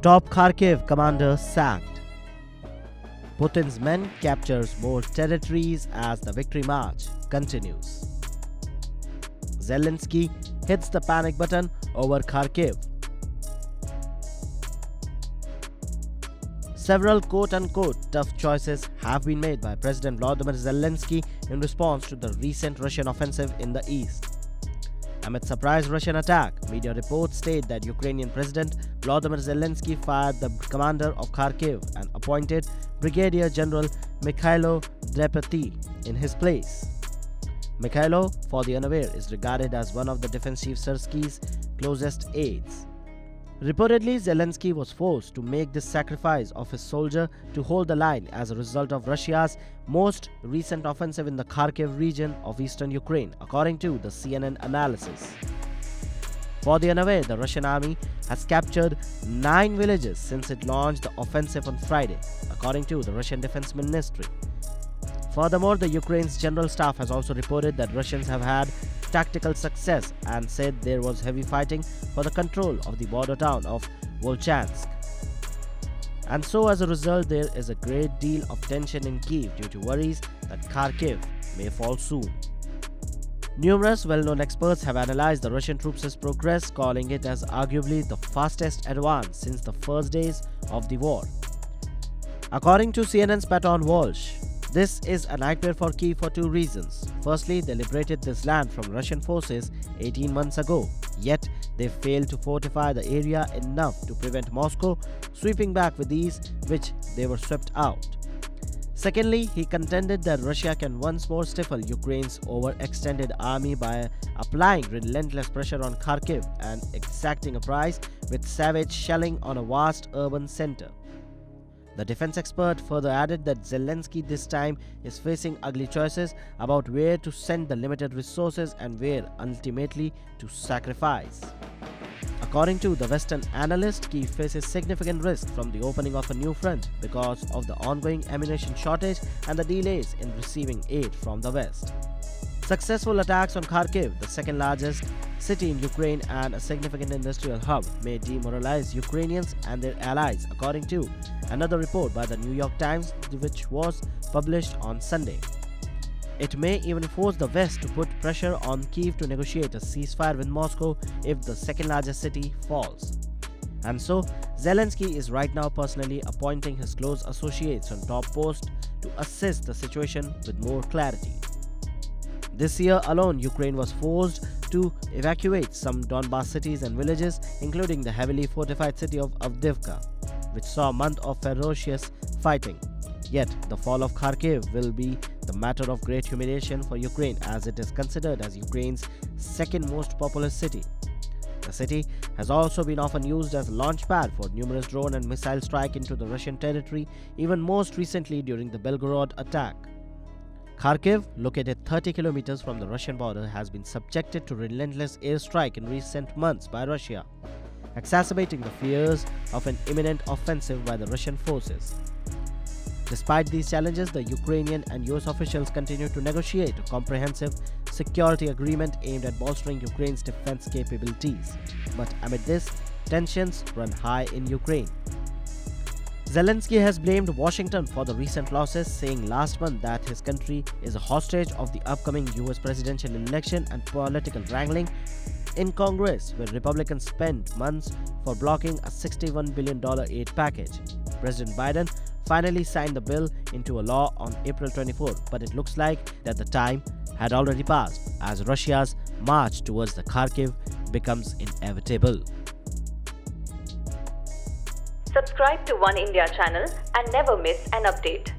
Top Kharkiv commander sacked. Putin's men captures more territories as the victory march continues. Zelensky hits the panic button over Kharkiv. Several quote-unquote tough choices have been made by President Volodymyr Zelensky in response to the recent Russian offensive in the east. Amid surprise Russian attack, media reports state that Ukrainian President Volodymyr Zelensky fired the commander of Kharkiv and appointed Brigadier General Mykhailo Drapatyi in his place. Mykhailo, for the unaware, is regarded as one of the defensive Sersky's closest aides. Reportedly, Zelensky was forced to make this sacrifice of his soldier to hold the line as a result of Russia's most recent offensive in the Kharkiv region of eastern Ukraine, according to the CNN analysis. For the unaware, the Russian army has captured 9 villages since it launched the offensive on Friday, according to the Russian Defense Ministry. Furthermore, the Ukraine's general staff has also reported that Russians have had tactical success and said there was heavy fighting for the control of the border town of Volchansk. And so as a result, there is a great deal of tension in Kyiv due to worries that Kharkiv may fall soon. Numerous well-known experts have analyzed the Russian troops' progress, calling it as arguably the fastest advance since the first days of the war. According to CNN's Paton Walsh, this is a nightmare for Kyiv for 2 reasons. Firstly, they liberated this land from Russian forces 18 months ago, yet they failed to fortify the area enough to prevent Moscow sweeping back with ease, which they were swept out. Secondly, he contended that Russia can once more stifle Ukraine's overextended army by applying relentless pressure on Kharkiv and exacting a price with savage shelling on a vast urban center. The defense expert further added that Zelensky this time is facing ugly choices about where to send the limited resources and where ultimately to sacrifice. According to the Western analyst, Kyiv faces significant risk from the opening of a new front because of the ongoing ammunition shortage and the delays in receiving aid from the West. Successful attacks on Kharkiv, the second largest city in Ukraine and a significant industrial hub, may demoralize Ukrainians and their allies, according to another report by the New York Times, which was published on Sunday. It may even force the West to put pressure on Kyiv to negotiate a ceasefire with Moscow if the second largest city falls. And so, Zelensky is right now personally appointing his close associates on top posts to assess the situation with more clarity. This year alone, Ukraine was forced to evacuate some Donbas cities and villages, including the heavily fortified city of Avdiivka, which saw a month of ferocious fighting. Yet, the fall of Kharkiv will be the matter of great humiliation for Ukraine, as it is considered as Ukraine's second most populous city. The city has also been often used as a launchpad for numerous drone and missile strikes into the Russian territory, even most recently during the Belgorod attack. Kharkiv, located 30 kilometers from the Russian border, has been subjected to relentless airstrike in recent months by Russia, exacerbating the fears of an imminent offensive by the Russian forces. Despite these challenges, the Ukrainian and US officials continue to negotiate a comprehensive security agreement aimed at bolstering Ukraine's defense capabilities. But amid this, tensions run high in Ukraine. Zelensky has blamed Washington for the recent losses, saying last month that his country is a hostage of the upcoming US presidential election and political wrangling in Congress, where Republicans spent months for blocking a $61 billion aid package. President Biden finally signed the bill into a law on April 24, but it looks like that the time had already passed as Russia's march towards the Kharkiv becomes inevitable. Subscribe to Oneindia channel and never miss an update.